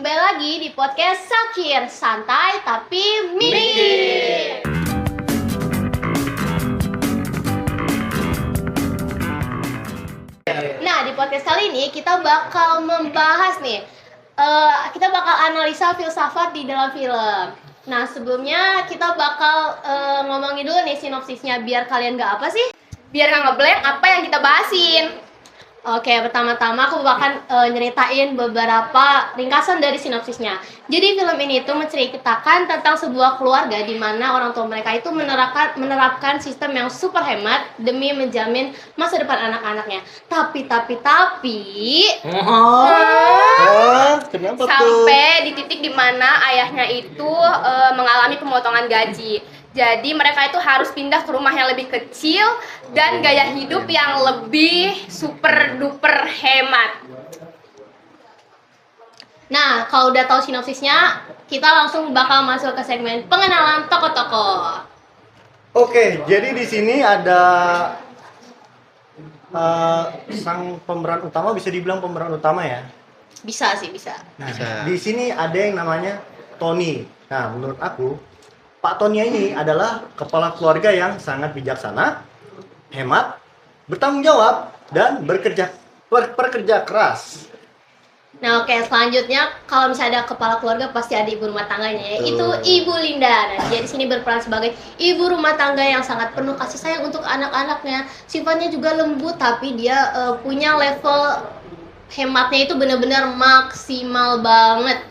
kembali lagi di podcast Sakir, santai tapi mikir. Nah, di podcast kali ini kita bakal membahas nih, kita bakal analisa filsafat di dalam film. Nah, sebelumnya kita bakal ngomongin dulu nih sinopsisnya biar kalian gak apa sih? Biar gak ngeblank apa yang kita bahasin. Oke, pertama-tama aku bakal nyeritain beberapa ringkasan dari sinopsisnya. Jadi film ini tuh menceritakan tentang sebuah keluarga di mana orang tua mereka itu menerapkan sistem yang super hemat demi menjamin masa depan anak-anaknya. Tapi Kenapa tuh? sampai di titik di mana ayahnya itu mengalami pemotongan gaji. Jadi mereka itu harus pindah ke rumah yang lebih kecil dan gaya hidup yang lebih super duper hemat. Nah, kalau udah tahu sinopsisnya, kita langsung bakal masuk ke segmen pengenalan tokoh-tokoh. Oke, jadi di sini ada sang pemeran utama, bisa dibilang pemeran utama ya. Bisa sih, bisa. Nah, di sini ada yang namanya Tony. Nah, menurut aku Pak Tony ini adalah kepala keluarga yang sangat bijaksana, hemat, bertanggung jawab, dan bekerja keras. Nah, oke, selanjutnya kalau misalnya ada kepala keluarga pasti ada ibu rumah tangganya, yaitu Ibu Linda. Nah, dia di sini berperan sebagai ibu rumah tangga yang sangat penuh kasih sayang untuk anak-anaknya. Sifatnya juga lembut, tapi dia punya level hematnya itu benar-benar maksimal banget.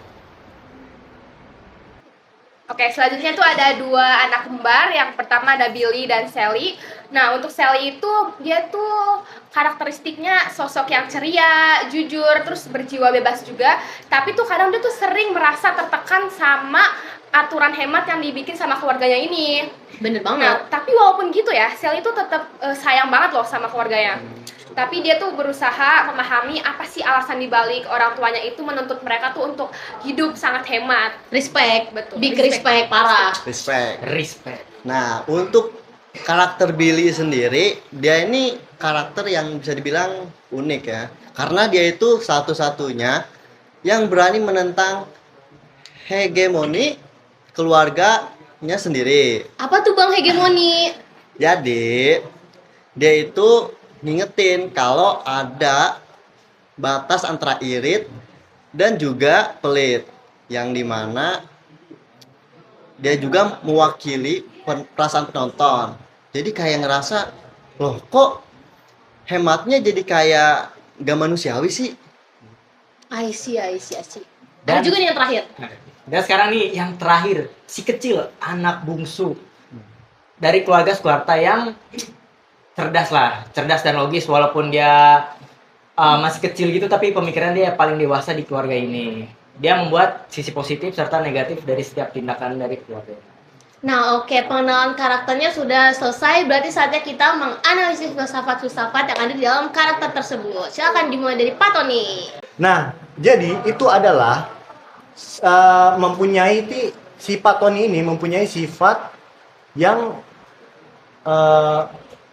Oke, selanjutnya tuh ada dua anak kembar. Yang pertama ada Billy dan Sally. Nah, untuk Sally itu dia tuh karakteristiknya sosok yang ceria, jujur, terus berjiwa bebas juga. Tapi tuh kadang dia tuh sering merasa tertekan sama aturan hemat yang dibikin sama keluarganya ini. Bener banget. Nah, tapi walaupun gitu ya, Sally itu tetap sayang banget loh sama keluarganya. Tapi dia tuh berusaha memahami apa sih alasan dibalik orang tuanya itu menuntut mereka tuh untuk hidup sangat hemat. Respect, betul. Big respect, parah. Respect. Nah, untuk karakter Billy sendiri, dia ini karakter yang bisa dibilang unik ya. Karena dia itu satu-satunya yang berani menentang hegemoni keluarganya sendiri. Apa tuh Bang hegemoni? Jadi, dia itu ngingetin kalau ada batas antara irit dan juga pelit, yang dimana dia juga mewakili perasaan penonton. Jadi kayak ngerasa, loh kok hematnya jadi kayak gak manusiawi sih? I see. Dan Dan juga nih yang terakhir. Dan sekarang nih yang terakhir, si kecil, anak bungsu dari keluarga Sukarta yang cerdas dan logis, walaupun dia masih kecil gitu, tapi pemikiran dia paling dewasa di keluarga ini. Dia membuat sisi positif serta negatif dari setiap tindakan dari keluarga. Nah, oke, pengenalan karakternya sudah selesai. Berarti saatnya kita menganalisis filsafat-filsafat yang ada di dalam karakter tersebut. Silakan dimulai dari Pak Tony. Nah, jadi itu adalah si Pak Tony ini mempunyai sifat yang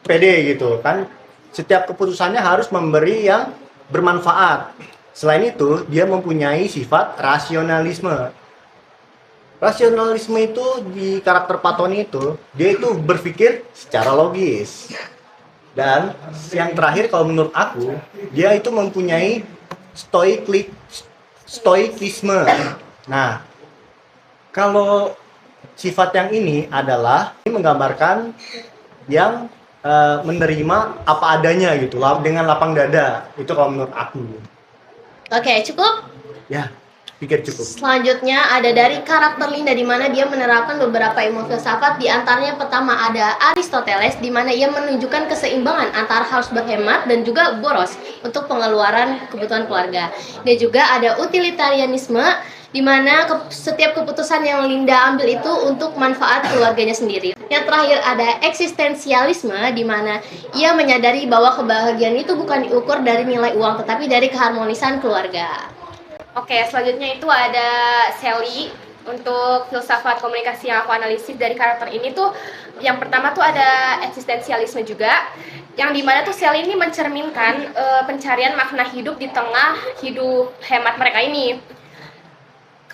pede gitu kan. Setiap keputusannya harus memberi yang bermanfaat. Selain itu, dia mempunyai sifat rasionalisme. Rasionalisme itu di karakter Pak Tony itu, dia itu berpikir secara logis. Dan yang terakhir kalau menurut aku, dia itu mempunyai stoikisme. Nah, kalau sifat yang ini adalah menggambarkan yang menerima apa adanya gitu, dengan lapang dada. Itu kalau menurut aku. Oke, cukup? Ya, pikir cukup. Selanjutnya ada dari karakter Linda di mana dia menerapkan beberapa ilmu filsafat. Di antaranya pertama ada Aristoteles di mana ia menunjukkan keseimbangan antara harus berhemat dan juga boros untuk pengeluaran kebutuhan keluarga. Dan juga ada utilitarianisme di mana setiap keputusan yang Linda ambil itu untuk manfaat keluarganya sendiri. Yang terakhir ada eksistensialisme di mana ia menyadari bahwa kebahagiaan itu bukan diukur dari nilai uang tetapi dari keharmonisan keluarga. Oke, selanjutnya itu ada Sally. Untuk filsafat komunikasi yang aku analisis dari karakter ini tuh, yang pertama tuh ada eksistensialisme juga, yang dimana tuh Sally ini mencerminkan pencarian makna hidup di tengah hidup hemat mereka ini.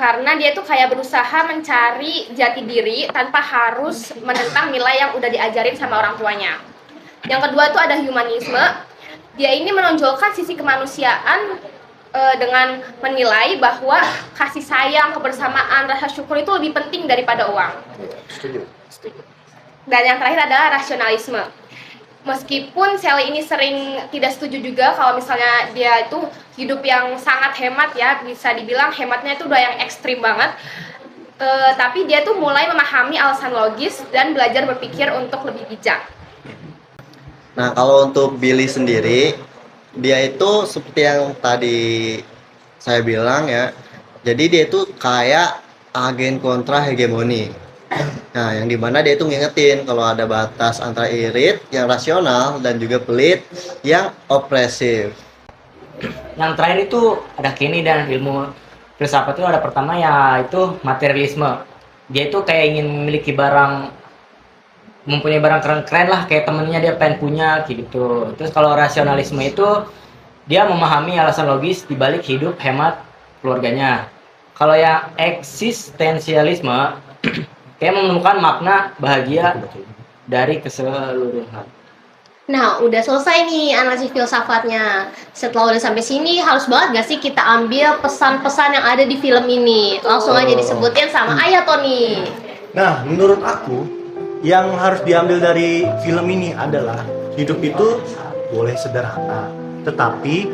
karena dia tuh kayak berusaha mencari jati diri tanpa harus menentang nilai yang udah diajarin sama orang tuanya. Yang kedua tuh ada humanisme. Dia ini menonjolkan sisi kemanusiaan dengan menilai bahwa kasih sayang, kebersamaan, rasa syukur itu lebih penting daripada uang. Setuju. Dan yang terakhir adalah rasionalisme. Meskipun Sally ini sering tidak setuju juga kalau misalnya dia itu hidup yang sangat hemat ya, bisa dibilang hematnya itu udah yang ekstrim banget. Tapi dia tuh mulai memahami alasan logis dan belajar berpikir untuk lebih bijak. Nah, kalau untuk Billy sendiri, dia itu seperti yang tadi saya bilang ya. Jadi dia itu kayak agen kontra hegemoni. Nah, yang dimana dia itu ngingetin kalau ada batas antara irit yang rasional dan juga pelit yang opresif. Yang terakhir itu ada Kenny dan ilmu filsafat itu ada pertama ya itu materialisme. Dia itu kayak ingin memiliki barang, mempunyai barang keren-keren lah kayak temennya dia pengen punya gitu. Terus kalau rasionalisme itu dia memahami alasan logis di balik hidup hemat keluarganya. Kalau yang eksistensialisme kayak menemukan makna bahagia dari keseluruhan. Nah, udah selesai nih analisis filsafatnya. Setelah udah sampai sini, harus banget gak sih kita ambil pesan-pesan yang ada di film ini? Langsung aja disebutin sama Ayah Tony. Nah, menurut aku yang harus diambil dari film ini adalah hidup itu boleh sederhana, tetapi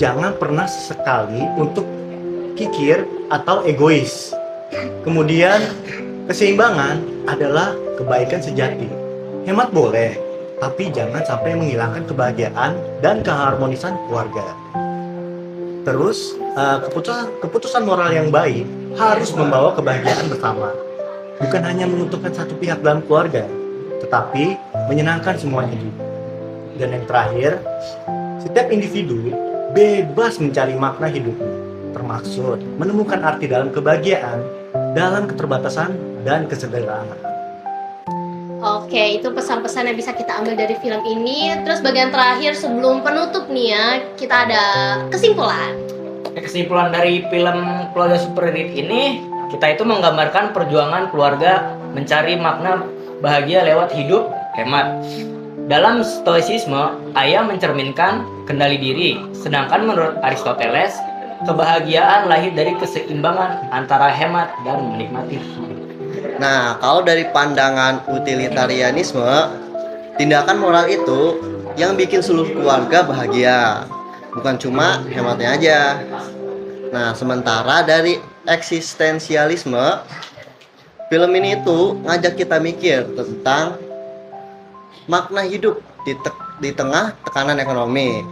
jangan pernah sesekali untuk kikir atau egois. Kemudian keseimbangan adalah kebaikan sejati. Hemat boleh, tapi jangan sampai menghilangkan kebahagiaan dan keharmonisan keluarga. Terus, keputusan moral yang baik harus membawa kebahagiaan bersama. Bukan hanya menguntungkan satu pihak dalam keluarga, tetapi menyenangkan semuanya juga. Dan yang terakhir, setiap individu bebas mencari makna hidupnya, termaksud menemukan arti dalam kebahagiaan, dalam keterbatasan dan kesederhanaan. Oke, itu pesan-pesan yang bisa kita ambil dari film ini. Terus bagian terakhir sebelum penutup nih ya, kita ada kesimpulan. Kesimpulan dari film Keluarga Super Elite ini, kita itu menggambarkan perjuangan keluarga mencari makna bahagia lewat hidup hemat. Dalam stoicisme, ayah mencerminkan kendali diri, sedangkan menurut Aristoteles, kebahagiaan lahir dari keseimbangan antara hemat dan menikmati hidup. Nah, kalau dari pandangan utilitarianisme, tindakan moral itu yang bikin seluruh keluarga bahagia, bukan cuma hematnya aja. Nah, sementara dari eksistensialisme, film ini itu ngajak kita mikir tentang makna hidup di tengah tekanan ekonomi.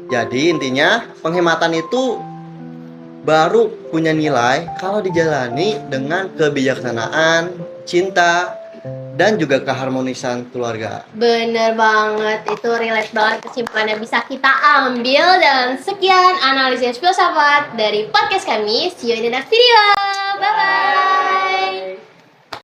Jadi intinya penghematan itu baru punya nilai kalau dijalani dengan kebijaksanaan, cinta, dan juga keharmonisan keluarga. Bener banget, itu relate banget kesimpulan yang bisa kita ambil. Dan sekian analisis filsafat dari podcast kami. See you in the next video. Bye-bye.